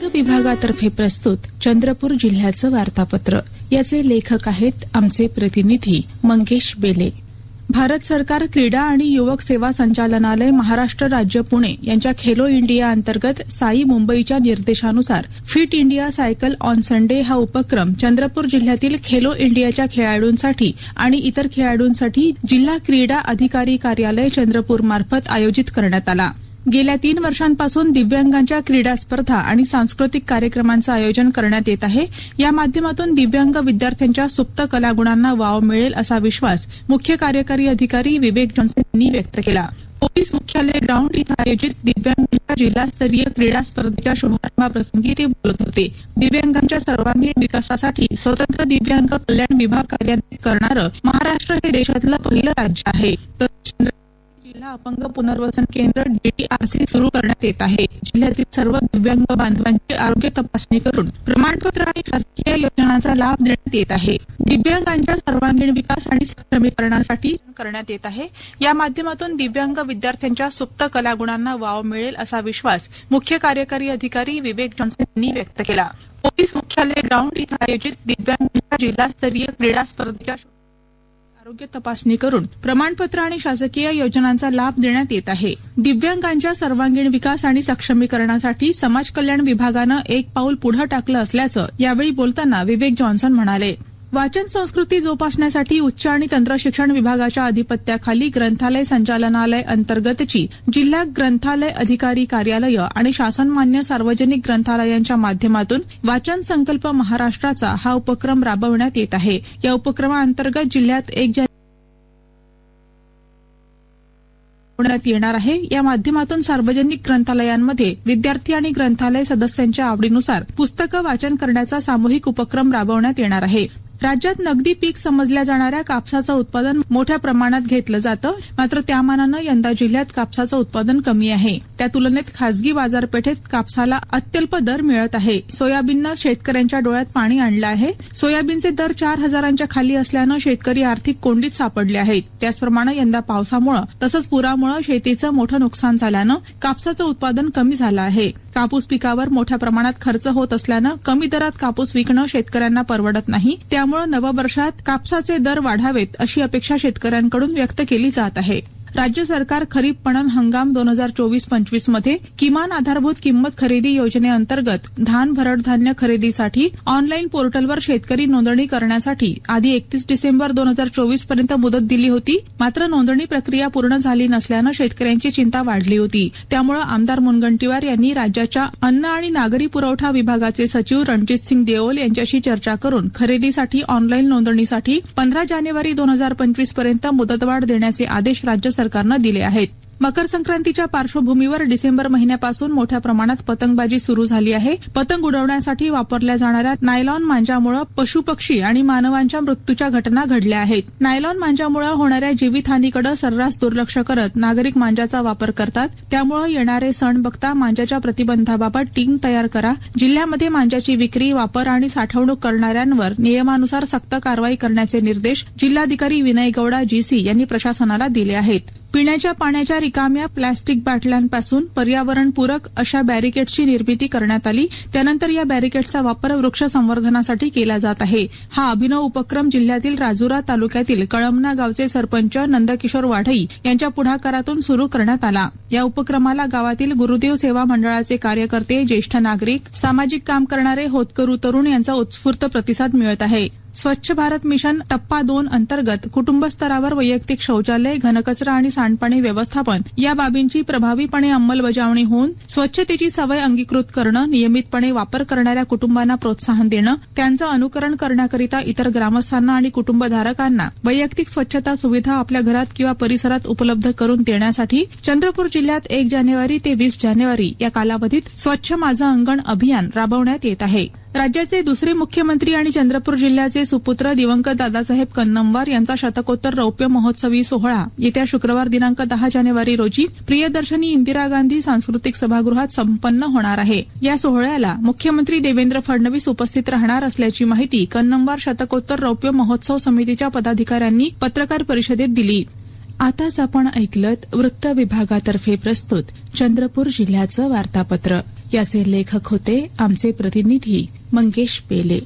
वृत्त विभागातर्फे प्रस्तुत चंद्रपूर जिल्ह्याचं वार्तापत्र. याचे लेखक आहेत आमचे प्रतिनिधी मंगेश बेले. भारत सरकार क्रीडा आणि युवक सेवा संचालनालय महाराष्ट्र राज्य पुणे यांच्या खेलो इंडिया अंतर्गत साई मुंबईच्या निर्देशानुसार fit India cycle on Sunday हा उपक्रम चंद्रपूर जिल्ह्यातील खेलो इंडियाच्या खेळाडूंसाठी आणि इतर खेळाडूंसाठी जिल्हा क्रीडा अधिकारी कार्यालय चंद्रपूर मार्फत आयोजित करण्यात आला. गेल्या 3 वर्षांपासून दिव्यांगांच्या क्रीडा स्पर्धा आणि सांस्कृतिक कार्यक्रमांचं आयोजन करण्यात येत आहे. या माध्यमातून दिव्यांग विद्यार्थ्यांच्या सुप्त कलागुणांना वाव मिळेल असा विश्वास मुख्य कार्यकारी अधिकारी विवेक जॉन्सन यांनी व्यक्त केला. पोलीस मुख्यालय ग्राउंड इथं आयोजित दिव्यांगांच्या जिल्हास्तरीय क्रीडा स्पर्धेच्या शुभारंभाप्रसंगी ते बोलत होते. दिव्यांगांच्या सर्वांगीण विकासासाठी स्वतंत्र दिव्यांग कल्याण विभाग कार्यान्वित करणारं महाराष्ट्र हे देशातलं पहिलं राज्य आहे. जिल्हा अपंग पुनर्वसन केंद्र DTRC सुरू करण्यात येत आहे. जिल्ह्यातील सर्व दिव्यांग बांधवांची आरोग्य तपासणी करून प्रमाणपत्र आणि शासकीय योजनांचा लाभ देण्यात येत आहे. दिव्यांगांच्या सर्वांगीण विकास आणि सक्षमीकरणासाठी करण्यात येत आहे. या माध्यमातून दिव्यांग विद्यार्थ्यांच्या सुप्त कलागुणांना वाव मिळेल असा विश्वास मुख्य कार्यकारी अधिकारी विवेक जॉन्सन यांनी व्यक्त केला. पोलीस मुख्यालय ग्राउंड इथं आयोजित दिव्यांगांच्या जिल्हास्तरीय क्रीडा स्पर्धेच्या आरोग्य तपासणी करून प्रमाणपत्र आणि शासकीय योजनांचा लाभ देण्यात येत आहे. दिव्यांगांच्या सर्वांगीण विकास आणि सक्षमीकरणासाठी समाज कल्याण विभागानं एक पाऊल पुढे टाकलं असल्याचं यावेळी बोलताना विवेक जॉन्सन म्हणाले. वाचन संस्कृती जोपासण्यासाठी उच्च आणि तंत्र शिक्षण विभागाच्या अधिपत्याखाली ग्रंथालय संचालनालय अंतर्गतची जिल्हा ग्रंथालय अधिकारी कार्यालय आणि शासनमान्य सार्वजनिक ग्रंथालयांच्या माध्यमातून वाचन संकल्प महाराष्ट्राचा हा उपक्रम राबवण्यात येत आहे. या उपक्रमाअंतर्गत जिल्ह्यात 1 जानेवारी येणार आहे. या माध्यमातून सार्वजनिक ग्रंथालयांमध्ये विद्यार्थी आणि ग्रंथालय सदस्यांच्या आवडीनुसार पुस्तकं वाचन करण्याचा सामूहिक उपक्रम राबवण्यात येणार आहे. राज्यात नगदी पीक समजल्या जाणाऱ्या कापसाचं उत्पादन मोठ्या प्रमाणात घेतलं जातं. मात्र त्यामानानं यंदा जिल्ह्यात कापसाचं उत्पादन कमी आहे. त्या तुलनेत खासगी बाजारपेठेत कापसाला अत्यल्प दर मिळत आहे. सोयाबीननं शेतकऱ्यांच्या डोळ्यात पाणी आणलं आहे. सोयाबीनचे दर 4,000च्या खाली असल्यानं शेतकरी आर्थिक कोंडीत सापडले आहेत. त्याचप्रमाणे यंदा पावसामुळे तसंच पुरामुळे शेतीचं मोठं नुकसान झाल्यानं कापसाचं उत्पादन कमी झालं आहे. कापूस पिकावर मोठ्या प्रमाणात खर्च होत असल्यानं कमी दरात कापूस विकणं शेतकऱ्यांना परवडत नाही. त्यामुळे नववर्षात कापसाचे दर वाढावेत अशी अपेक्षा शेतकऱ्यांकडून व्यक्त केली जात आहे. राज्य सरकार खरीप पणन हंगाम 2024-25 मध्ये किमान आधारभूत किंमत खरेदी योजनेअंतर्गत धान भरड धान्य खरेदीसाठी ऑनलाईन पोर्टलवर शेतकरी नोंदणी करण्यासाठी आधी 31 डिसेंबर 2024 पर्यंत मुदत दिली होती. मात्र नोंदणी प्रक्रिया पूर्ण झाली नसल्यानं शेतकऱ्यांची चिंता वाढली होती. त्यामुळे आमदार मुनगंटीवार यांनी राज्याच्या अन्न आणि नागरी पुरवठा विभागाचे सचिव रणजित सिंग देओल यांच्याशी चर्चा करून खरेदीसाठी ऑनलाईन नोंदणीसाठी 15 जानेवारी 2025 पर्यंत मुदतवाढ देण्याचे आदेश राज्य सरकारनं दिले आहेत. मकर संक्रांतीच्या पार्श्वभूमीवर डिसेंबर महिन्यापासून मोठ्या प्रमाणात पतंगबाजी सुरू झाली आहे. पतंग उडवण्यासाठी वापरल्या जाणाऱ्या नायलॉन मांजामुळे पशुपक्षी आणि मानवांच्या मृत्यूच्या घटना घडल्या आहेत. नायलॉन मांजामुळे होणाऱ्या जीवितहानीकडे सर्रास दुर्लक्ष करत नागरिक मांजाचा वापर करतात. त्यामुळे येणारे सण बघता मांजाच्या प्रतिबंधाबाबत टीम तयार करा. जिल्ह्यामध्ये मांजाची विक्री, वापर आणि साठवणूक करणाऱ्यांवर नियमानुसार सक्त कारवाई करण्याचे निर्देश जिल्हाधिकारी विनय गौडा GC यांनी प्रशासनाला दिले आहेत. पिण्याच्या पाण्याच्या रिकाम्या प्लॅस्टिक बाटल्यांपासून पर्यावरणपूरक अशा बॅरिकेड्सची निर्मिती करण्यात आली. त्यानंतर या बॅरिकेड्सचा वापर वृक्ष संवर्धनासाठी केला जात आहे. हा अभिनव उपक्रम जिल्ह्यातील राजुरा तालुक्यातील कळमना गावचे सरपंच नंदकिशोर वाढई यांच्या पुढाकारातून सुरू करण्यात आला. या उपक्रमाला गावातील गुरुदेव सेवा मंडळाचे कार्यकर्ते, ज्येष्ठ नागरिक, सामाजिक काम करणारे होतकरू तरुण यांचा उत्स्फूर्त प्रतिसाद मिळत आहे. स्वच्छ भारत मिशन टप्पा 2 अंतर्गत कुटुंब स्तरावर वैयक्तिक शौचालय, घनकचरा आणि सांडपाणी व्यवस्थापन या बाबींची प्रभावीपणे अंमलबजावणी होऊन स्वच्छतेची सवय अंगीकृत करणं, नियमितपणे वापर करणाऱ्या कुटुंबांना प्रोत्साहन देणं, त्यांचं अनुकरण करण्याकरिता इतर ग्रामस्थांना आणि कुटुंबधारकांना वैयक्तिक स्वच्छता सुविधा आपल्या घरात किंवा परिसरात उपलब्ध करून देण्यासाठी चंद्रपूर जिल्ह्यात 1 जानेवारी ते 20 जानेवारी या कालावधीत स्वच्छ माझं अंगण अभियान राबवण्यात येत आहे. राज्याचे दुसरे मुख्यमंत्री आणि चंद्रपूर जिल्ह्याचे सुपुत्र दिवंगत दादासाहेब कन्नमवार यांचा शतकोत्तर रौप्य महोत्सवी सोहळा येत्या शुक्रवार दिनांक 10 जानेवारी रोजी प्रियदर्शनी इंदिरा गांधी सांस्कृतिक सभागृहात संपन्न होणार आहे. या सोहळ्याला मुख्यमंत्री देवेंद्र फडणवीस उपस्थित राहणार असल्याची माहिती कन्नमवार शतकोत्तर रौप्य महोत्सव समितीच्या पदाधिकाऱ्यांनी पत्रकार परिषदेत दिली. आताच आपण ऐकलत वृत्त विभागातर्फे प्रस्तुत चंद्रपूर जिल्ह्याचं वार्तापत्र. याचे लेखक होते आमचे प्रतिनिधी मंगेश पेले.